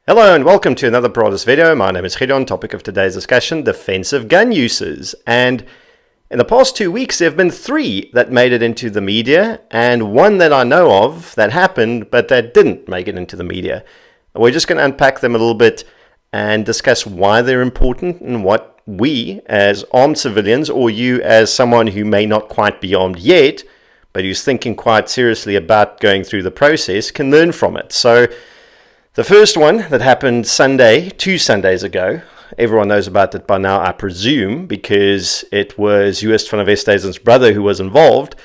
Hello and welcome to another Broadest video. My name is Gideon. Topic of today's discussion, defensive gun uses. And in the past 2 weeks, there have been 3 that made it into the media and 1 that I know of that happened, but that didn't make it into the media. We're just going to unpack them a little bit and discuss why they're important and what we as armed civilians, or you as someone who may not quite be armed yet, but who's thinking quite seriously about going through the process, can learn from it. So the first one that happened Sunday, 2 Sundays ago, everyone knows about it by now, I presume, because it was U.S. van Westhuizen's brother who was involved.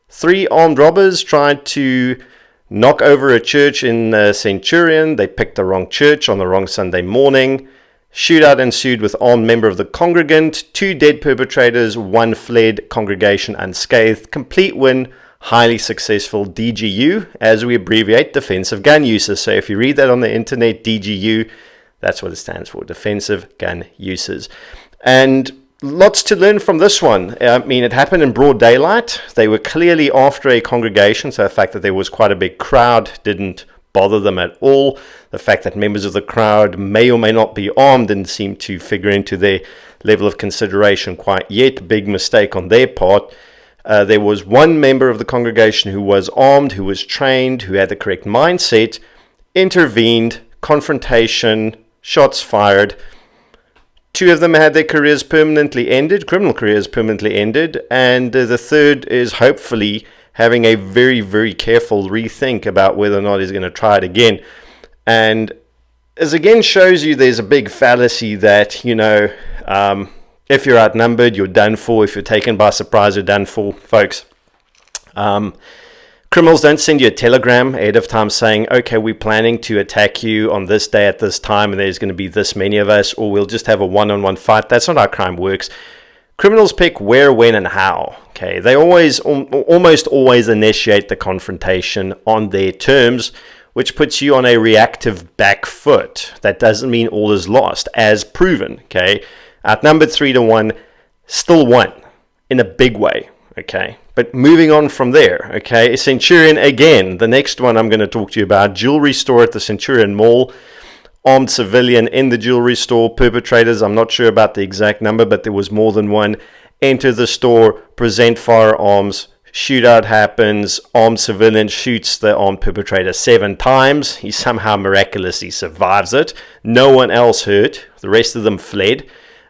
3 armed robbers tried to knock over a church in Centurion. They picked the wrong church on the wrong Sunday morning. Shootout ensued with armed member of the congregant. 2 dead perpetrators, 1 fled, congregation unscathed. Complete win. Highly successful DGU, as we abbreviate defensive gun uses. So if you read that on the internet, DGU, that's what it stands for, defensive gun uses. And lots to learn from this one. I mean, it happened in broad daylight. They were clearly after a congregation, so the fact that there was quite a big crowd didn't bother them at all. The fact that members of the crowd may or may not be armed didn't seem to figure into their level of consideration quite yet. Big mistake on their part. There was 1 member of the congregation who was armed, who was trained, who had the correct mindset, intervened, confrontation, shots fired. 2 of them had their careers permanently ended, criminal careers permanently ended, and the third is hopefully having a very, very careful rethink about whether or not he's going to try it again. And as again shows you, there's a big fallacy that, if you're outnumbered, you're done for. If you're taken by surprise, you're done for, folks. Criminals don't send you a telegram ahead of time saying, okay, we're planning to attack you on this day at this time, and there's going to be this many of us, or we'll just have a one-on-one fight. That's not how crime works. Criminals pick where, when, and how. Okay, they almost always initiate the confrontation on their terms, which puts you on a reactive back foot. That doesn't mean all is lost, as proven. Okay. Outnumbered 3-1, still won in a big way, okay? But moving on from there, okay? Centurion again, the next one I'm going to talk to you about. Jewelry store at the Centurion Mall. Armed civilian in the jewelry store. Perpetrators, I'm not sure about the exact number, but there was more than one. Enter the store, present firearms. Shootout happens. Armed civilian shoots the armed perpetrator 7 times. He somehow miraculously survives it. No one else hurt. The rest of them fled.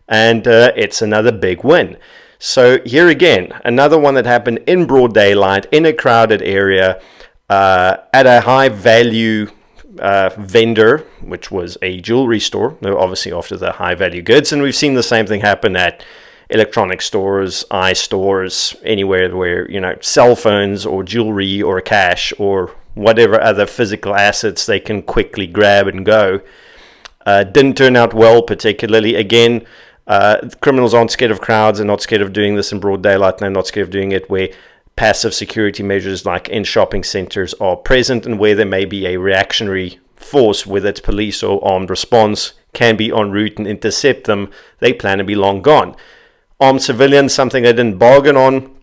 And it's another big win. So here again, another one that happened in broad daylight, in a crowded area, at a high-value vendor, which was a jewelry store. They're obviously after the high-value goods. And we've seen the same thing happen at electronic stores, eye stores, anywhere where, cell phones or jewelry or cash or whatever other physical assets they can quickly grab and go. Didn't turn out well, particularly. Again, criminals aren't scared of crowds. They're not scared of doing this in broad daylight. And they're not scared of doing it where passive security measures like in shopping centers are present, and where there may be a reactionary force, whether it's police or armed response, can be en route and intercept them. They plan to be long gone. Armed civilians, something they didn't bargain on.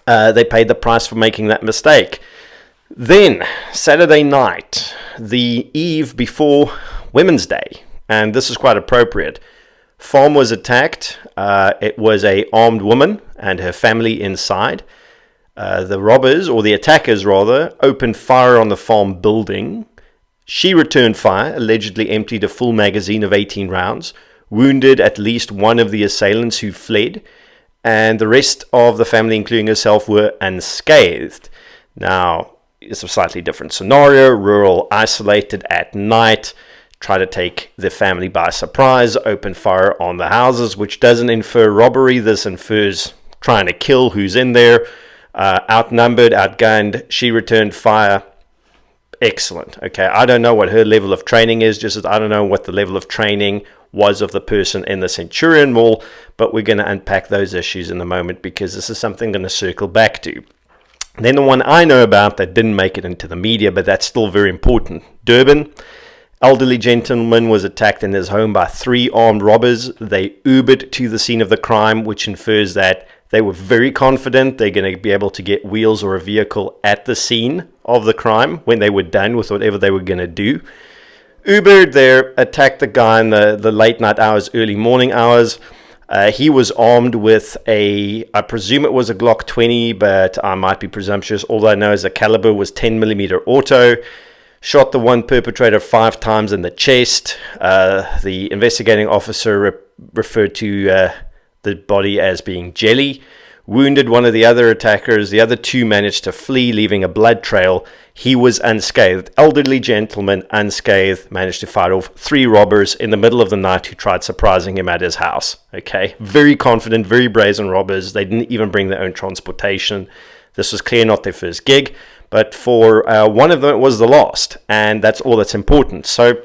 They paid the price for making that mistake. Then, Saturday night, the eve before Women's Day, and this is quite appropriate. Farm was attacked. It was a armed woman and her family inside. The robbers, or the attackers rather, opened fire on the farm building. She returned fire, allegedly emptied a full magazine of 18 rounds, wounded at least one of the assailants who fled, and the rest of the family, including herself, were unscathed. Now, it's a slightly different scenario, rural, isolated at night. Try to take the family by surprise, open fire on the houses, which doesn't infer robbery. This infers trying to kill who's in there. Outnumbered, outgunned. She returned fire. Excellent. Okay, I don't know what her level of training is, just as I don't know what the level of training was of the person in the Centurion Mall, but we're going to unpack those issues in a moment because this is something I'm going to circle back to. Then the one I know about that didn't make it into the media, but that's still very important. Durban. Elderly gentleman was attacked in his home by 3 armed robbers. They Ubered to the scene of the crime, which infers that they were very confident they're going to be able to get wheels or a vehicle at the scene of the crime when they were done with whatever they were going to do. Uber there attacked the guy in the late night hours, early morning hours. He was armed with I presume it was a Glock 20, but I might be presumptuous. All I know is the caliber was 10mm auto. Shot the one perpetrator 5 times in the chest. The investigating officer referred to the body as being jelly. Wounded one of the other attackers. The other 2 managed to flee, leaving a blood trail. He was unscathed. Elderly gentleman, unscathed, managed to fight off 3 robbers in the middle of the night who tried surprising him at his house. Okay, very confident, very brazen robbers. They didn't even bring their own transportation. This was clearly not their first gig, but for one of them it was the last, and that's all that's important. So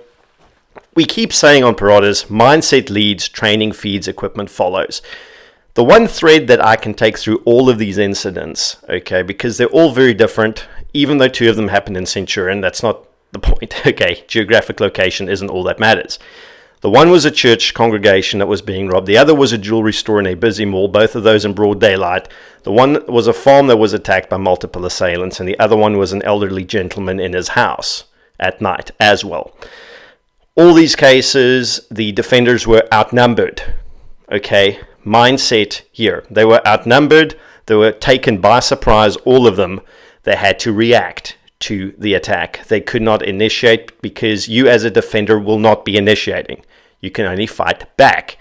we keep saying on Paradas, mindset leads, training feeds, equipment follows. The one thread that I can take through all of these incidents, okay, because they're all very different, even though 2 of them happened in Centurion, that's not the point, okay, geographic location isn't all that matters. The one was a church congregation that was being robbed, the other was a jewelry store in a busy mall, both of those in broad daylight. The one was a farm that was attacked by multiple assailants, and the other one was an elderly gentleman in his house at night as well. All these cases, the defenders were outnumbered, okay, mindset here. They were outnumbered. They were taken by surprise, all of them. They had to react to the attack. They could not initiate because you as a defender will not be initiating. You can only fight back.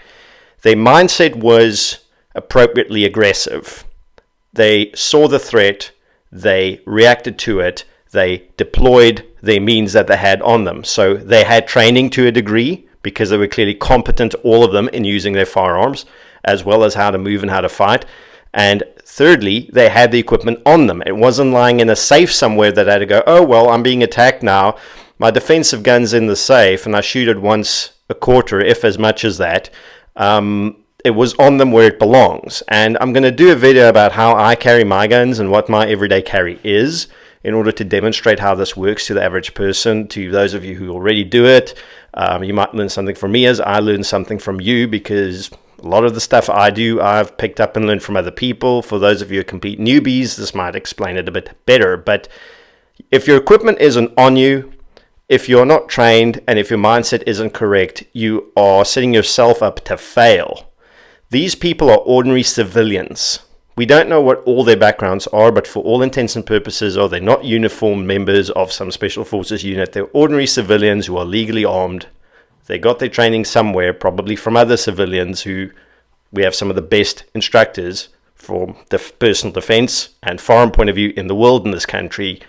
Their mindset was appropriately aggressive. They saw the threat. They reacted to it. They deployed their means that they had on them. So they had training to a degree because they were clearly competent, all of them, in using their firearms, as well as how to move and how to fight. And thirdly, they had the equipment on them. It wasn't lying in a safe somewhere that I had to go, oh, well, I'm being attacked now. My defensive gun's in the safe, and I shoot it once a quarter, if as much as that. It was on them where it belongs. And I'm going to do a video about how I carry my guns and what my everyday carry is in order to demonstrate how this works to the average person. To those of you who already do it, you might learn something from me as I learn something from you, because a lot of the stuff I do, I've picked up and learned from other people. For those of you who are complete newbies, this might explain it a bit better. But if your equipment isn't on you, if you're not trained, and if your mindset isn't correct, you are setting yourself up to fail. These people are ordinary civilians. We don't know what all their backgrounds are, but for all intents and purposes, are they not uniformed members of some special forces unit? They're ordinary civilians who are legally armed. They got their training somewhere, probably from other civilians who we have some of the best instructors from the personal defense and foreign point of view in the world in this country.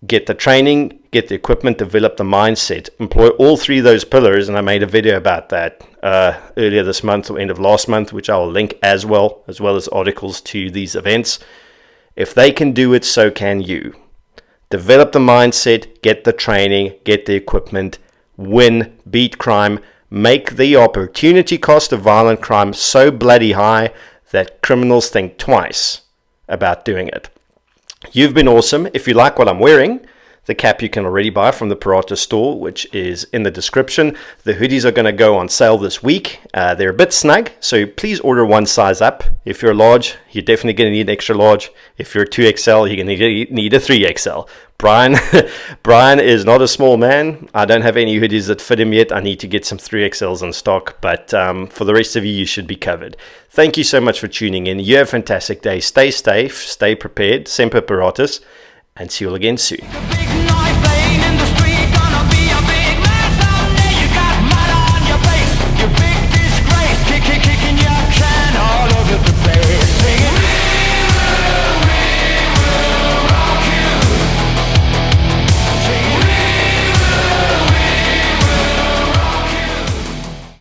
Get the training, get the equipment, develop the mindset, employ all 3 of those pillars, and I made a video about that earlier this month or end of last month, which I will link as well as articles to these events. If they can do it, so can you. Develop the mindset, get the training, get the equipment, win, beat crime, make the opportunity cost of violent crime so bloody high that criminals think twice about doing it. You've been awesome. If you like what I'm wearing, the cap you can already buy from the Parata store, which is in the description. The hoodies are going to go on sale this week. They're a bit snug, so please order 1 size up. If you're large, you're definitely going to need an extra large. If you're 2XL, you're going to need a 3XL. Brian is not a small man. I don't have any hoodies that fit him yet. I need to get some 3XLs in stock, but for the rest of you, you should be covered. Thank you so much for tuning in. You have a fantastic day. Stay safe, stay prepared. Semper Paratus, and see you all again soon.